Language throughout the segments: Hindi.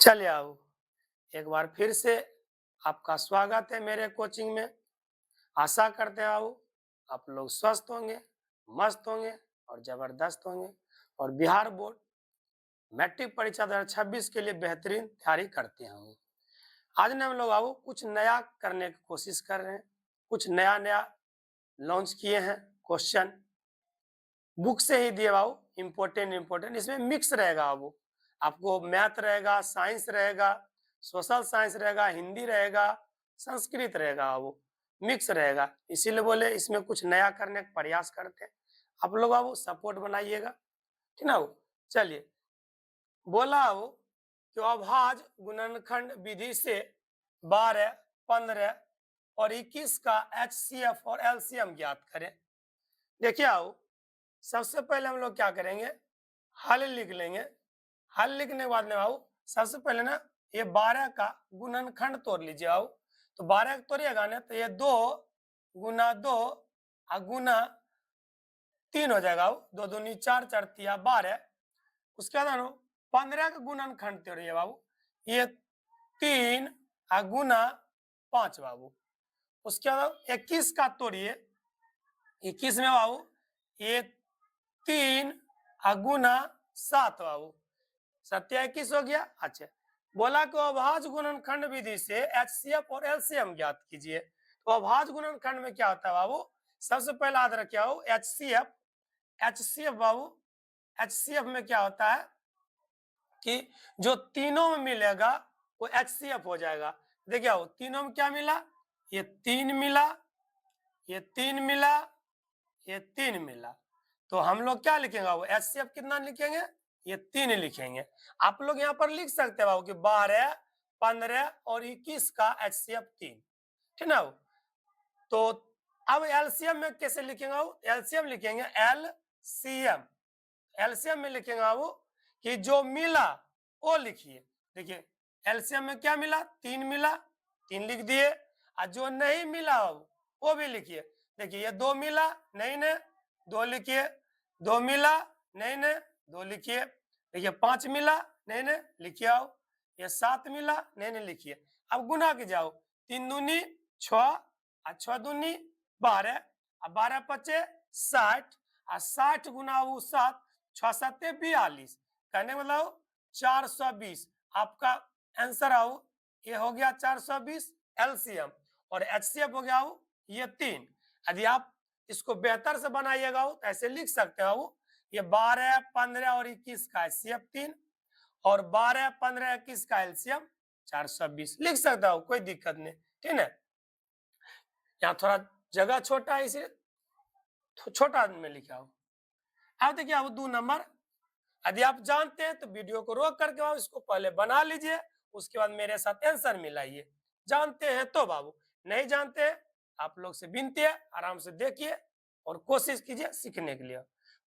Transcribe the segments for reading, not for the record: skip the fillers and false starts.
चलिए आओ, एक बार फिर से आपका स्वागत है मेरे कोचिंग में। आशा करते हैं आओ आप लोग स्वस्थ होंगे, मस्त होंगे और जबरदस्त होंगे और बिहार बोर्ड मैट्रिक परीक्षा 2026 के लिए बेहतरीन तैयारी करते होंगे। आज ने हम लोग आओ कुछ नया करने की कोशिश कर रहे हैं, कुछ नया नया लॉन्च किए हैं। क्वेश्चन बुक से ही दिए आओ, इम्पोर्टेंट इसमें मिक्स रहेगा। वो आपको मैथ रहेगा, साइंस रहेगा, सोशल साइंस रहेगा, हिंदी रहेगा, संस्कृत रहेगा, वो मिक्स रहेगा। इसीलिए बोले इसमें कुछ नया करने का प्रयास करते हैं। आप लोग वो सपोर्ट बनाइएगा, ठीक ना। वो चलिए, बोला वो कि अभाज्य गुणनखंड विधि से 12, 15 और 21 का HCF और LCM ज्ञात करें। देखिए आओ, सबसे पहले हम लोग क्या करेंगे, हल लिख लेंगे। हल लिखने के बाद में आओ, सबसे पहले ना ये 12 का गुणनखंड तोड़ लीजिए। आओ तो 12 तोड़िएगा ना तो ये 2 गुना 2 गुना 3 हो जाएगा। 2 दूनी 4, 4 तिया 12। उसके बाद 15 का गुणनखंड तोड़िए बाबू, ये 3 गुना 5 बाबू। उसके बाद 21 का तोड़िए, 21 में बाबू ये 3 गुना 7 बाबू, 27 हो गया। अच्छा, बोला कि अभाज्य गुणनखंड विधि से HCF और LCM ज्ञात कीजिए। तो अभाज्य गुणनखंड में क्या होता है बाबू, सबसे पहले याद रखिए बाबू HCF बाबू, HCF में क्या होता है कि जो तीनों में मिलेगा वो HCF हो जाएगा। देखिए आओ, तीनों में क्या मिला, ये 3 मिला, ये 3 मिला, ये 3 मिला। तो हम लोग क्या लिखेंगे वो HCF कितना लिखेंगे, ये 3 लिखेंगे। आप लोग यहाँ पर लिख सकते हो कि 12, 15 और 21 का HCF 3, ठीक ना। तो अब LCM में कैसे लिखेंगे, LCM लिखेंगे LCM में लिखेंगे वो कि जो मिला वो लिखिए। देखिए LCM में क्या मिला, 3 मिला, 3 लिख दिए। और जो नहीं मिला वो भी लिखिए। देखिए ये 2 मिला, नहीं ने 2 लिखिए, 2 मिला, नहीं ने 2 लिखिए। देखिए 5 मिला, नहीं ने लिखिए आओ, ये 7 मिला, नहीं ने लिखिए। अब गुना की जाओ, 3 दूनी 6 और 6 दूनी 12 और 12 पचे 60 और 60 गुना 7, 6 7 42, कहने मतलब 420। आपका आंसर आओ ये हो गया 420 LCM और HCF हो गया ये 3। यदि आप इसको बेहतर से बनाइएगा तो ऐसे लिख सकते हो, ये 12, 15 और 21 का HCF 3 और 12, 15, 21 का LCM 420 लिख सकता हूँ, कोई दिक्कत नहीं, ठीक है। यहाँ थोड़ा जगह छोटा है इसलिए छोटा में लिखा हूँ। अब देखिए अब 2 नंबर, यदि आप जानते हैं तो वीडियो को रोक करके बाबू इसको पहले बना लीजिए, उसके बाद मेरे साथ आंसर मिलाइए। जानते हैं तो बाबू, नहीं जानते हैं आप लोग से विनती है आराम से देखिए और कोशिश कीजिए सीखने के लिए।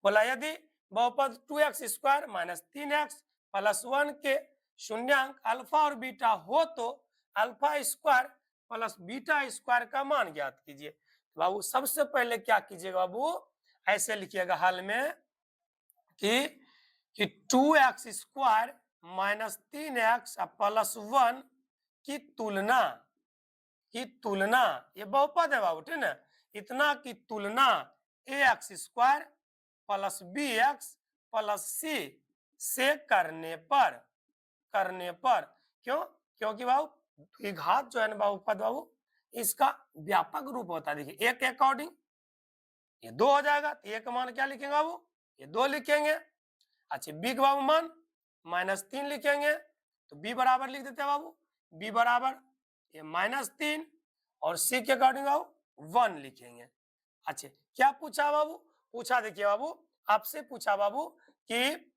बोला यदि बहुपद 2x square minus 3x plus 1 के शून्यांक अल्फा और बीटा हो तो alpha square plus beta square का मान ज्ञात कीजिए। बाबू सबसे पहले क्या कीजिएगा बाबू, ऐसे लिखिएगा हल में कि 2x square minus 3x plus 1 की तुलना ये बहुपद है बाबू, ठीक है। इतना की तुलना ax square plus bx plus c से करने पर क्यों, क्योंकि बाबू घात जो है ना बहुपद बाबू, इसका व्यापक रूप होता है। देखिए एक के अकॉर्डिंग ये 2 हो जाएगा, तो एक मान क्या लिखेंगे बाबू, ये 2 लिखेंगे। अच्छा बी का बाबू मान -3 लिखेंगे, तो बी बराबर लिख देते हैं बाबू, बी बराबर ये -3 और सी के अकॉर्डिंग बाबू 1 लिखेंगे। अच्छा क्या पूछा बाबू, पूछा देखिए बाबू, आपसे पूछा बाबू कि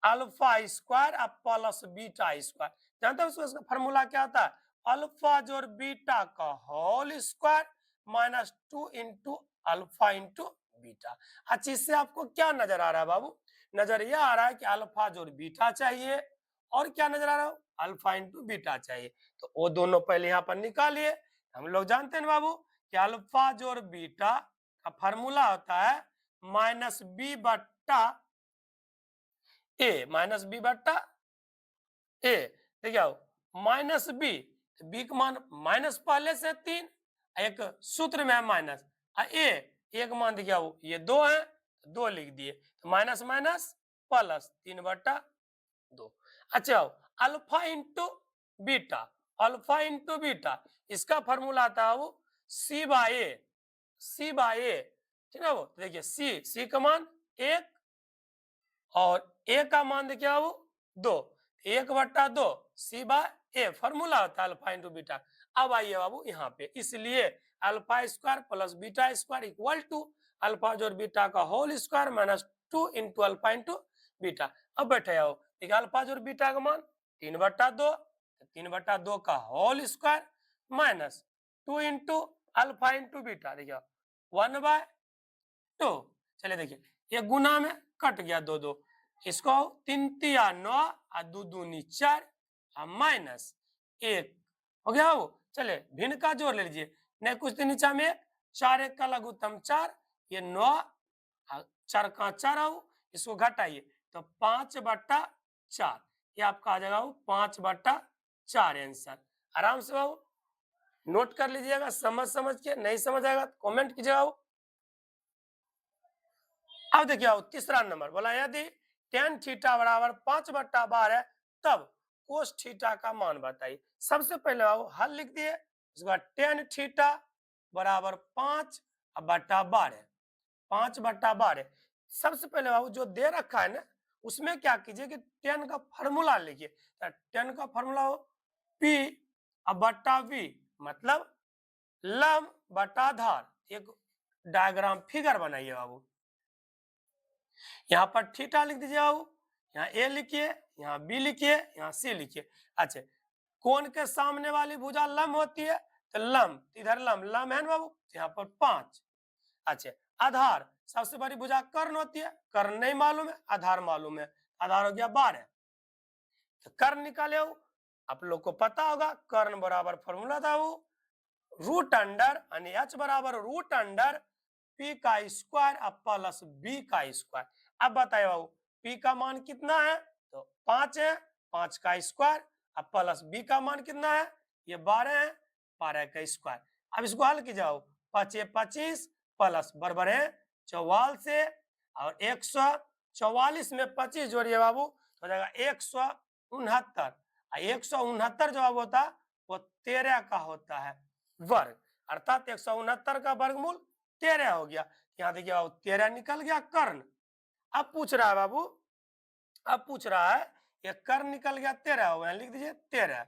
alpha square plus beta square, जानते हो उसका फॉर्मूला क्या होता है, अल्फा जोड़ बीटा का whole square minus 2 into alpha into beta. अच्छा इससे आपको क्या नजर आ रहा है बाबू, नजर यह आ रहा है कि अल्फा जोड़ बीटा चाहिए और क्या नजर आ रहा है, अल्फा इंटू बीटा चाहिए। तो वो दोनों पहले यहाँ पर निकालिए। हम लोग जानते हैं बाबू कि अल्फा जोड़ बीटा का फॉर्मूला होता है माइनस बी बट्टा ए, माइनस बी बट्टा ए। देखिए आओ माइनस बी, बी का मान माइनस पहले से 3, एक सूत्र में है माइनस, ए एक मान देखिए आओ ये 2 है, 2 लिख दिए, तो माइनस माइनस प्लस 3/2। अच्छा आओ alpha into beta, alpha into beta इसका फॉर्मूला आता है वो सी बाय ए, सी बाय ए, ठीक है वो देखिए सी का मान 1 और ए का मान देखिए वो 2, 1/2 सी बाय ए फॉर्मूला होता है अल्फा इंटू बीटा। अब आइए बाबू यहाँ पे, इसलिए alpha square plus beta square equal to alpha जोड़ बीटा का whole square minus 2 into alpha into beta. अब बैठे आओ देखिए अल्फा जोड़ बीटा का मान 3/2, 3/2 का whole square minus 2 into alpha into beta, देखिए 1/2। चलिए देखिए ये गुना में कट गया 2 2, इसको 3 तिया 9 और 2 दूनी 4 और माइनस 1 हो गया वो। चले भिन्न का जोड़ ले लीजिए, नहीं कुछ दिन नीचा में 4 1 का लघुत्तम 4, ये 9 4 का 4 आओ, इसको घटाइए तो 5/4, ये आपका आ जाएगा 5/4 आंसर। आराम से बाबू नोट कर लीजिएगा, समझ के, नहीं समझ आएगा तो कमेंट कीजिएगा। अब देखिए आओ तीसरा नंबर बोला यदि tan थीटा बराबर 5/12 तब कोस थीटा का मान बताइए। सबसे पहले आओ हल लिख दिए, उसके बाद tan थीटा बराबर 5/12, 5/12। सबसे पहले बाबू जो दे रखा है ना उसमें क्या कीजिए कि tan का फॉर्मूला लिखिए, tan का फॉर्मूला हो P/V मतलब लंब बटा धार। एक डायग्राम फिगर बनाइए बाबू, यहाँ पर थीटा लिख दीजिए बाबू, यहाँ ए लिखिए, यहाँ बी लिखिए, यहाँ सी लिखिए। अच्छा कोण के सामने वाली भुजा लंब होती है तो लंब, इधर लंब लंब है ना बाबू, यहाँ पर 5। अच्छा आधार सबसे बड़ी भुजा कर्ण होती है, कर्ण नहीं मालूम है, आधार मालूम है, आधार हो गया 12। तो कर्ण निकाले हो, आप लोग को पता होगा कर्ण बराबर फॉर्मूला था वो रूट अंडर यानी h बराबर रूट अंडर p का स्क्वायर प्लस b का स्क्वायर। अब बताइए बाबू p का मान कितना है तो 5 है, 5 का स्क्वायर अब प्लस b का मान कितना है ये 12 है, 12 का स्क्वायर। अब इसको हल की जाओ, 5 25 प्लस बराबर है 44 से, और 144 में 25 जोड़िए बाबू तो हो जाएगा 169, 169 जवाब होता वो 13 का होता है वर्ग, अर्थात 169 का वर्गमूल 13 हो गया। यहाँ देखिए बाबू 13 निकल गया कर्ण। अब पूछ रहा है बाबू, अब पूछ रहा है ये कर्ण निकल गया 13 हो गया, लिख दीजिए 13,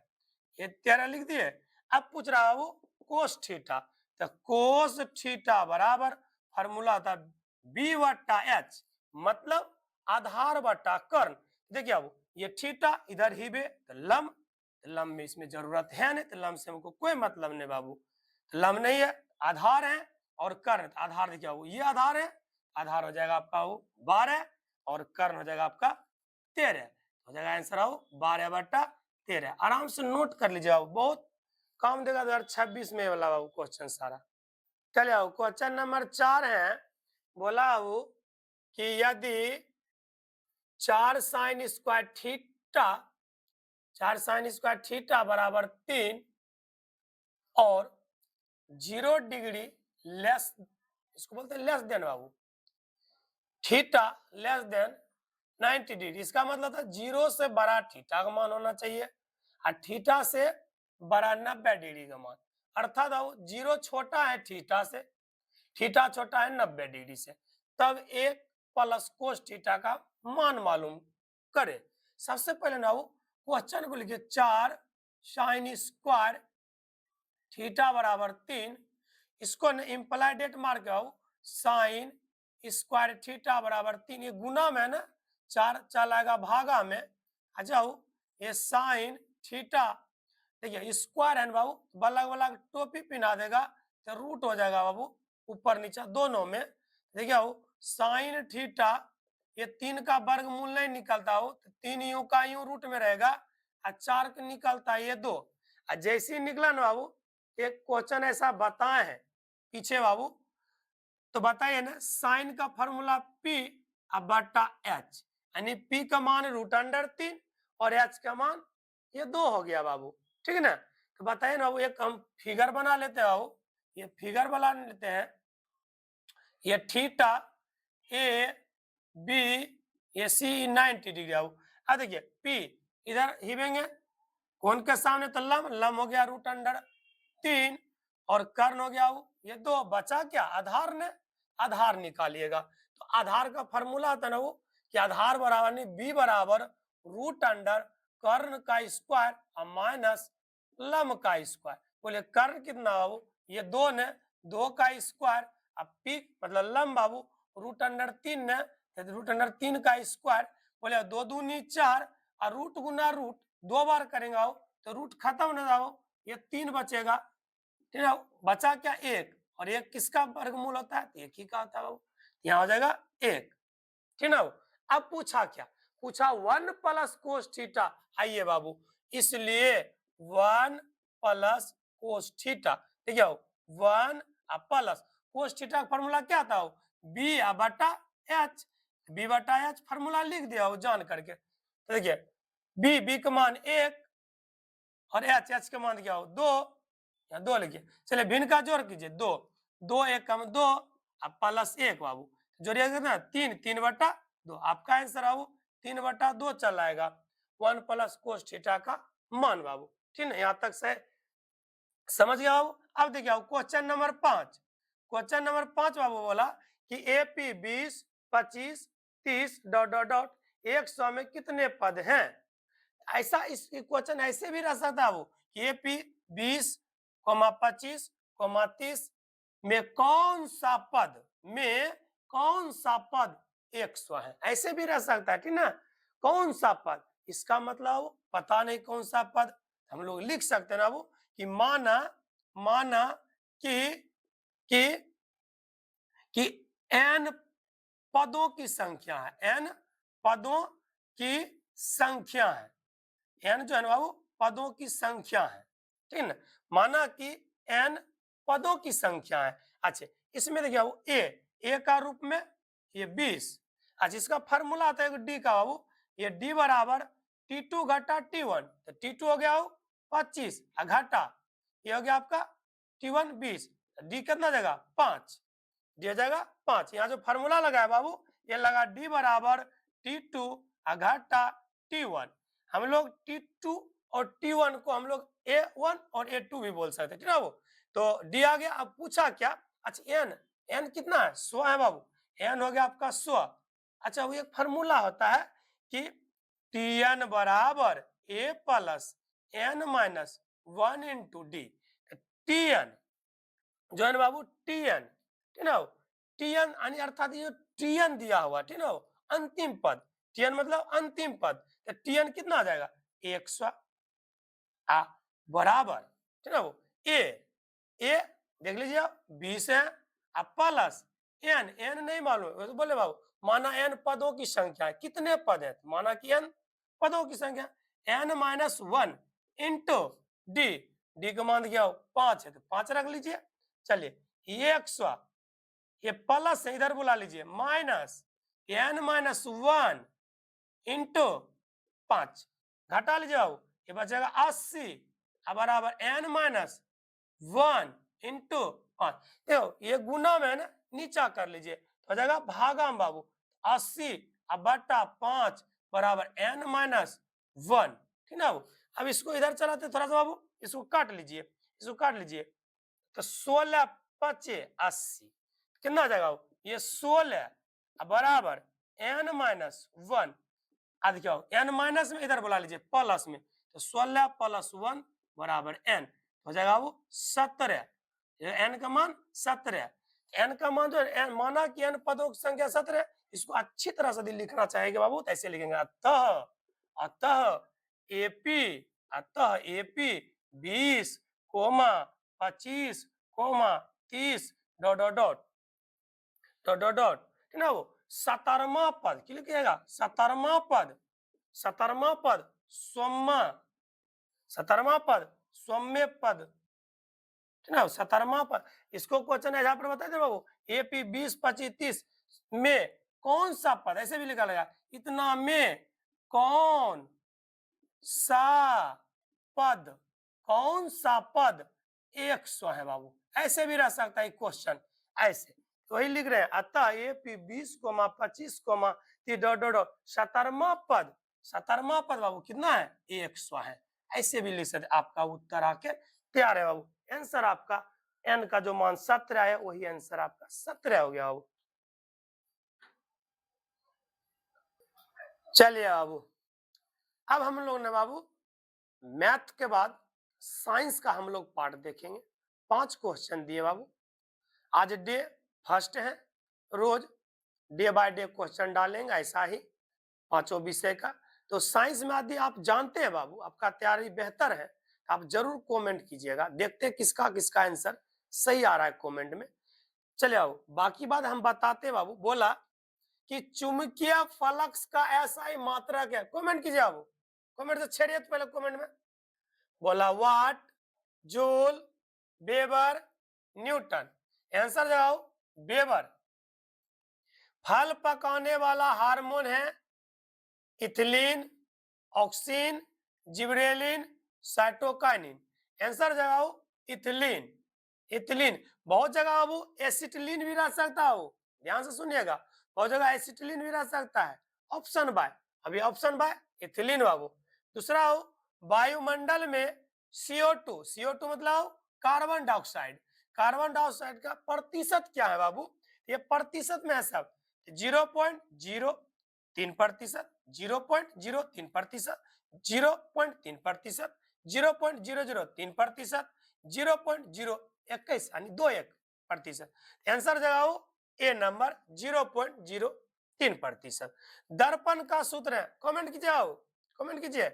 ये 13 लिख दिए। अब पूछ रहा है वो कोस थीटा, तो कोस थीटा बराबर फॉर्मूला था b/h मतलब आधार बटा कर्ण। देखिए अब ये थीटा इधर ही बे तो लंब, लंब में इसमें जरूरत है नहीं, तो लंब से हमको कोई मतलब नहीं बाबू, लंब नहीं है, आधार है और कर्ण। आधार देखिए वो ये आधार है, आधार हो जाएगा आपका वो 12 और कर्ण हो जाएगा आपका 13, हो जाएगा आंसर आओ 12/13। आराम से नोट कर लीजिए, आओ बहुत काम देगा 2026 में वाला बाबू क्वेश्चन सारा। चलिए आओ क्वेश्चन नंबर 4 है, बोला वो कि यदि 4 sin square theta, 4 sin square theta बराबर 3 और 0 डिग्री लेस, इसको बोलते हैं लेस देन बाबू, थीटा लेस देन 90 डिग्री, इसका मतलब था 0 से बड़ा थीटा का मान होना चाहिए और थीटा से बड़ा 90 डिग्री का मान, अर्थात 0 छोटा है थीटा से, थीटा छोटा है 90 डिग्री से, तब एक प्लस कोस थीटा का मान मालूम करे। सबसे पहले ना वो क्वेश्चन को लिखिए 4 साइन स्क्वायर थीटा बराबर 3, इसको इंप्लाई डेट मार के आओ साइन स्क्वायर थीटा बराबर 3, ये गुना में ना 4 चलाएगा भागा में, आ जाओ ये साइन थीटा, देखिए स्क्वायर है बाबू, बलग बलग टोपी पिना देगा तो रूट हो जाएगा बाबू ऊपर नीचे दोनों में। देखिए साइन थीटा ये 3 का वर्गमूल नहीं निकलता हो तो 3 यूं का यूं रूट में रहेगा और 4 का निकलता है ये 2, और जैसे ही निकला ना बाबू एक क्वेश्चन ऐसा बताए हैं पीछे बाबू, तो बताइए ना साइन का फॉर्मूला P बटा H, यानी P का मान रूट अंडर 3 और H का मान ये 2 हो गया बाबू, ठीक है ना। तो बताइए ना बाबू, एक हम फिगर बना लेते हैं बाबू, ये फिगर बना लेते हैं। ये थीटा ए बी ये सी 90 डिग्री बाबू। अब देखिए पी इधर हिमेंगे, कौन के सामने तो लम, लम हो गया रूट अंडर 3 और कर्ण हो गया वो, ये 2 बचा क्या आधार ने, आधार निकालिएगा। तो आधार का फॉर्मूला आता है ना वो कि आधार बराबर नहीं बी बराबर रूट अंडर कर्ण का स्क्वायर और माइनस लम का स्क्वायर। बोले कर्ण कितना बाबू, ये 2 ने, 2 का स्क्वायर, अब पी मतलब लम बाबू रूट अंडर 3 ने, रूट अंडर 3 का स्क्वायर। बोले 2 दूनी 4 और रूट गुना रूट 2 बार करेंगे आओ तो रूट खत्म ना जाओ, ये 3 बचेगा, ठीक है। बचा क्या 1, और 1 किसका वर्गमूल होता है, 1 ही का होता है बाबू, यहाँ हो जाएगा 1, ठीक ना। अब पूछा क्या, पूछा 1 प्लस कोस थीटा। आइए बाबू, इसलिए 1 प्लस कोस थीटा, ठीक है, 1 प्लस कोस थीटा का फॉर्मूला क्या था, बी बटा एच, बी बटा एच फॉर्मूला लिख दिया हो जान करके। तो देखिए बी का मान 1 और एच का मान क्या हो 2, यहाँ 2 लिखिए। चलिए भिन्न का जोड़ कीजिए, 2 2 1 कम 2 अब प्लस 1 बाबू, जोड़िएगा ना 3 3 बटा 2, आपका आंसर बाबू 3 बटा 2 चल आएगा 1 प्लस कोस थीटा का मान बाबू, ठीक है। यहाँ तक से समझ गया बाबू। अब देखिए क्वेश्चन नंबर 5, क्वेश्चन नंबर 5 बाबू बोला कि एपी 20 25 30 डॉट डॉट डॉट 100 में कितने पद हैं। ऐसा इस क्वेश्चन ऐसे भी रह सकता है वो कि एपी 20 25 30 में कौन सा पद, में कौन सा पद 100 है, ऐसे भी रह सकता है, ठीक ना। कौन सा पद, इसका मतलब पता नहीं कौन सा पद, हम लोग लिख सकते हैं ना वो कि माना, माना कि कि कि n पदों की संख्या है, n पदों की संख्या है, n जो है ना बाबू पदों की संख्या है, ठीक है ना। माना कि n पदों की संख्या है। अच्छा इसमें देखिए बाबू ए का रूप में ये 20, अच्छा इसका फॉर्मूला आता है डी का बाबू, ये डी बराबर T2 घटा T1, तो T2 हो गया 25 घटा ये हो गया आपका T1 20, डी कितना देगा 5, दिया जाएगा 5। यहाँ जो फॉर्मूला लगा है बाबू ये लगा डी बराबर T2 घटा T1। हम लोग T2 और T1 को हम लोग A1 और A2 भी बोल सकते हैं, ठीक है वो। तो डी आ गया। अब पूछा क्या, अच्छा एन कितना है 100 है बाबू, एन हो गया आपका 100। अच्छा वो एक फॉर्मूला होता है कि Tn बराबर A plus N minus 1 into D. Tn जो है ना बाबू Tn, ठीक ना, Tn अर्थात ये Tn दिया हुआ, ठीक ना, अंतिम पद, Tn मतलब अंतिम पद, तो Tn कितना आ जाएगा 100 बराबर, ठीक है वो ए देख लीजिए 20 है अब प्लस एन नहीं मालूम है तो बोले बाबू माना एन पदों की संख्या है, कितने पद है, तो माना कि एन पदों की संख्या N minus 1 into D, D का मान क्या हो 5 है तो 5 रख लीजिए। चलिए ये 100 ये प्लस इधर बुला लीजिए माइनस एन माइनस 1 इंटू 5 घटा लीजिए बाबू, ये बचेगा 80 बराबर एन माइनस 1 इंटू 5। देखो ये गुना में ना नीचा कर लीजिए तो हो जाएगा भागा में बाबू, 80 बटा 5 बराबर एन माइनस 1, ठीक ना बाबू। अब इसको इधर चलाते थोड़ा सा बाबू, इसको काट लीजिए, इसको काट लीजिए, तो 16 पचे 80 कितना आ जाएगा बाबू, ये 16 बराबर एन माइनस 1, आदि क्या हो एन माइनस में इधर बुला लीजिए प्लस में, तो 16 प्लस 1 बराबर एन हो जाएगा वो 17, एन का मान 17, एन का मान जो है माना कि एन पदों की संख्या 17, इसको अच्छी तरह से लिखना चाहेंगे बाबू तो ऐसे लिखेंगे अतः, अतः एपी, अतः AP 20 comma 25 comma 30 dot dot dot dot dot dot, ठीक ना वो 17वां पद क्या लिखिएगा 17वां पद, 17वां पद सोमा, 17वां पद सौम्य पद, ठीक ना 17वां पद। इसको क्वेश्चन यहाँ पर बता दे बाबू एपी 20 25 30 में कौन सा पद, ऐसे भी लिखा लगा इतना में कौन सा पद, कौन सा पद 100 है बाबू, ऐसे भी रह सकता है क्वेश्चन, ऐसे तो वही लिख रहे हैं। अतः एपी 20,25, 17वां पद बाबू कितना है 100 है, ऐसे भी लिख सकते। आपका उत्तर आके तैयार है बाबू। आंसर आपका एन का जो मान 17 है वही आंसर आपका 17 हो गया बाबू। चलिए बाबू, अब हम लोग ने बाबू मैथ के बाद साइंस का हम लोग पार्ट देखेंगे। 5 क्वेश्चन दिए बाबू, आज डे फर्स्ट है, रोज डे बाय डे क्वेश्चन डालेंगे ऐसा ही पांचों विषय का। तो साइंस में यदि आप जानते हैं बाबू, आपका तैयारी बेहतर है, तो आप जरूर कमेंट कीजिएगा, देखते हैं किसका किसका आंसर सही आ रहा है कमेंट में। चले आओ, बाकी बात हम बताते हैं बाबू। बोला कि चुंबकीय फ्लक्स का ऐसा ही मात्रक है, कमेंट कीजिए बाबू, कमेंट से छेड़िए तो पहले कमेंट में। बोला वाट, जूल, वेबर, न्यूटन। आंसर जाओ वेबर। फल पकाने वाला हार्मोन है ethylene, oxygen, gibberellin, cytokinin. Answer जगाओ इथिलीन। इथिलीन, बहुत जगह बाबू एसिटिलीन भी रह सकता हो, ध्यान से सुनिएगा, बहुत जगह एसिटिलीन भी रह सकता है। ऑप्शन बाय, अभी ऑप्शन बाय इथिलीन बाबू। दूसरा हो वायुमंडल में CO2, CO2 मतलब कार्बन डाइऑक्साइड, कार्बन डाइऑक्साइड का प्रतिशत क्या है बाबू, ये प्रतिशत में है सब 0.03%, 0.03%, 0.3%, 0.003%, 0.021 यानी 21%। आंसर जगाओ ए नंबर 0.03%। दर्पण का सूत्र है, कमेंट कीजिए आओ, कमेंट कीजिए।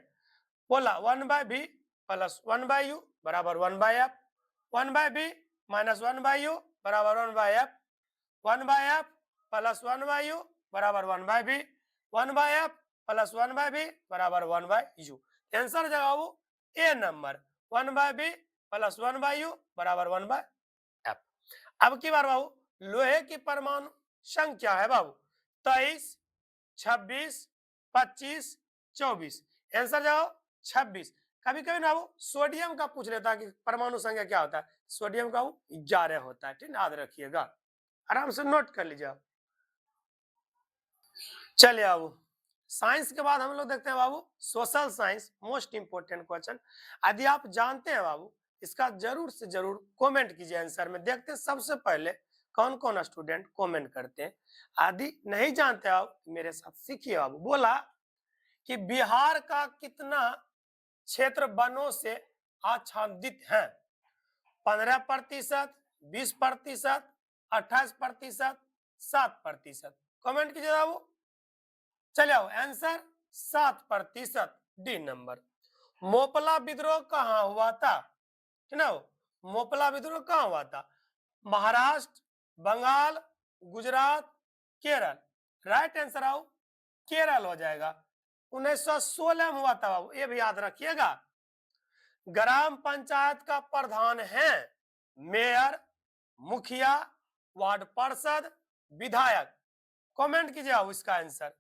बोला 1/v प्लस 1/u बराबर 1/f, 1/v माइनस 1/u बराबर 1/f, 1/f प्लस 1/u बराबर 1/v, 1/f प्लस 1/v बराबर 1/u। आंसर जवाब ए नंबर 1/v प्लस 1/u बराबर 1/f। अब की बार बाबू, लोहे की परमाणु संख्या है बाबू 23, 26, 25, 24। आंसर जवाब 26। कभी कभी ना वो सोडियम का पूछ लेता है कि परमाणु संख्या क्या होता है, सोडियम का वो 11 होता है, ठीक याद रखिएगा, आराम से नोट कर लीजिए आप। चलिए बाबू, साइंस के बाद हम लोग देखते हैं बाबू social science, most important question. यदि आप जानते हैं बाबू, इसका जरूर से जरूर कमेंट कीजिए आंसर में, देखते हैं सबसे पहले कौन कौन स्टूडेंट कमेंट करते हैं। यदि नहीं जानते आप मेरे साथ सीखिए बाबू। बोला कि बिहार का कितना क्षेत्र वनों से आच्छादित है, 15%, 20%, 28%, 7%। कमेंट कीजिए बाबू। चलिए आओ आंसर 7%, डी नंबर। मोपला विद्रोह कहाँ हुआ था, है ना, मोपला विद्रोह कहाँ हुआ था, महाराष्ट्र, बंगाल, गुजरात, केरल। राइट आंसर आओ केरल हो जाएगा। 1916 में हुआ था बाबू, ये भी याद रखिएगा। ग्राम पंचायत का प्रधान है मेयर, मुखिया, वार्ड पार्षद, विधायक। कमेंट कीजिए आओ इसका आंसर,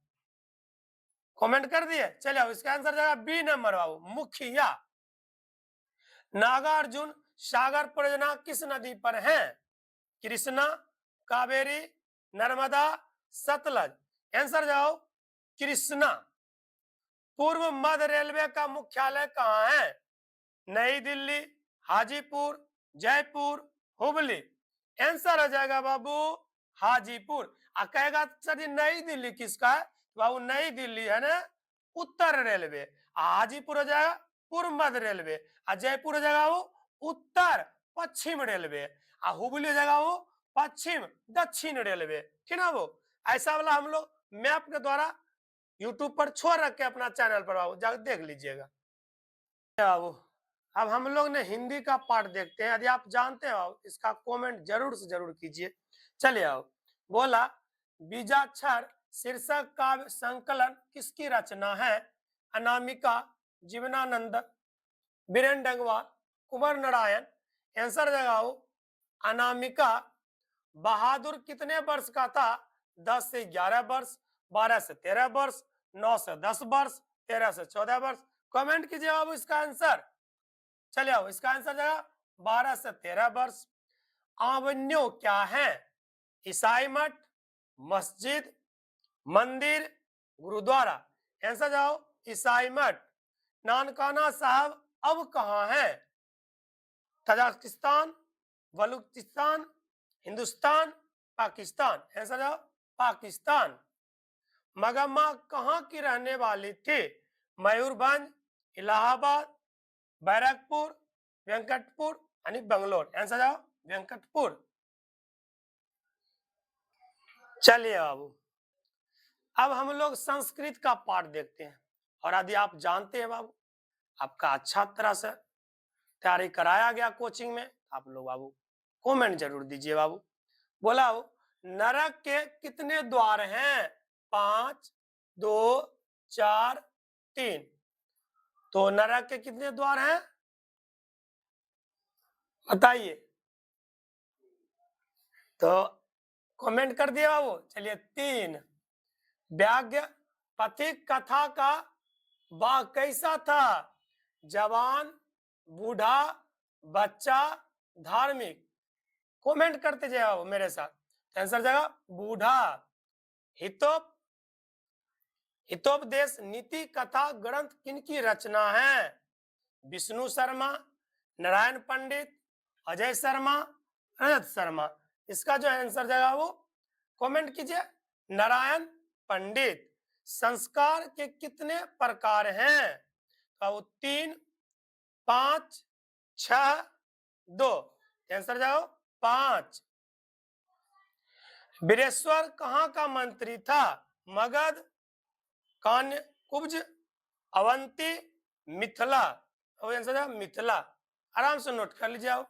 कमेंट कर दिए। चलिए इसका आंसर जाएगा बी नंबर बाबू, मुखिया। नागार्जुन सागर परियोजना किस नदी पर है, कृष्णा, कावेरी, नर्मदा, सतलज। आंसर जाओ कृष्णा। पूर्व मध्य रेलवे का मुख्यालय कहाँ है, नई दिल्ली, हाजीपुर, जयपुर, हुबली। आंसर हो जाएगा बाबू हाजीपुर। कहेगा सर नई दिल्ली किसका है, बाबू नई दिल्ली है ना उत्तर रेलवे, हाजीपुर हो जाएगा पूर्व मध्य रेलवे, जयपुर हो जाएगा वो उत्तर पश्चिम रेलवे, हुबली हो जाएगा वो पश्चिम दक्षिण रेलवे, ठीक ना। वो ऐसा वाला हम लोग मैप के द्वारा यूट्यूब पर छोड़ रखे अपना चैनल पर, बाबू जाकर देख लीजिएगा बाबू। अब हम लोग ने हिंदी का पार्ट देखते हैं। यदि आप जानते हो इसका कमेंट जरूर से जरूर कीजिए। चलिए आओ। बोला बीजाक्षर शीर्षक काव्य संकलन किसकी रचना है, अनामिका, जीवनानंद, बीरेन डंगवाल, कुंवर नारायण। आंसर जगाओ अनामिका। बहादुर कितने वर्ष का था, 10 से 11 वर्ष, 12 से 13 वर्ष, 9 से 10 वर्ष, 13 से 14 वर्ष। कमेंट कीजिए बाबू इसका आंसर। चलिए आओ, इसका आंसर जाएगा 12 से 13 वर्ष। आवन्यो क्या है? ईसाई मठ, मस्जिद, मंदिर, गुरुद्वारा। आंसर जाओ ईसाई मठ। नानकाना साहब अब कहाँ है? तजाकिस्तान, बलूचिस्तान, हिंदुस्तान, पाकिस्तान। आंसर जाओ पाकिस्तान। मगम्मा कहाँ की रहने वाली थी? मयूरभंज, इलाहाबाद, बैरकपुर, वेंकटपुर यानी बंगलोर। आंसर जाओ वेंकटपुर। चलिए बाबू, अब हम लोग संस्कृत का पाठ देखते हैं। और यदि आप जानते हैं बाबू, आपका अच्छा तरह से तैयारी कराया गया कोचिंग में, आप लोग बाबू कमेंट जरूर दीजिए बाबू। बोला हो, नरक के कितने द्वार हैं? 5, 2, 4, 3। तो नरक के कितने द्वार हैं बताइए। तो कमेंट कर दिया बाबू। चलिए 3। व्याग्य पथिक कथा का वाह कैसा था? जवान, बूढ़ा, बच्चा, धार्मिक। कमेंट करते जाओ मेरे साथ। आंसर जाएगा बूढ़ा। हितोप हितोपदेश नीति कथा ग्रंथ किनकी रचना है? विष्णु शर्मा, नारायण पंडित, अजय शर्मा, रजत शर्मा। इसका जो आंसर जाएगा वो कमेंट कीजिए नारायण पंडित। संस्कार के कितने प्रकार हैं? तो 3, 5, 6, 2। आंसर जाओ 5। वीरेश्वर कहाँ का मंत्री था? मगध, कान्य कुब्ज, अवंती, मिथिला। और आंसर जाओ मिथिला। आराम से नोट कर लीजिए आओ।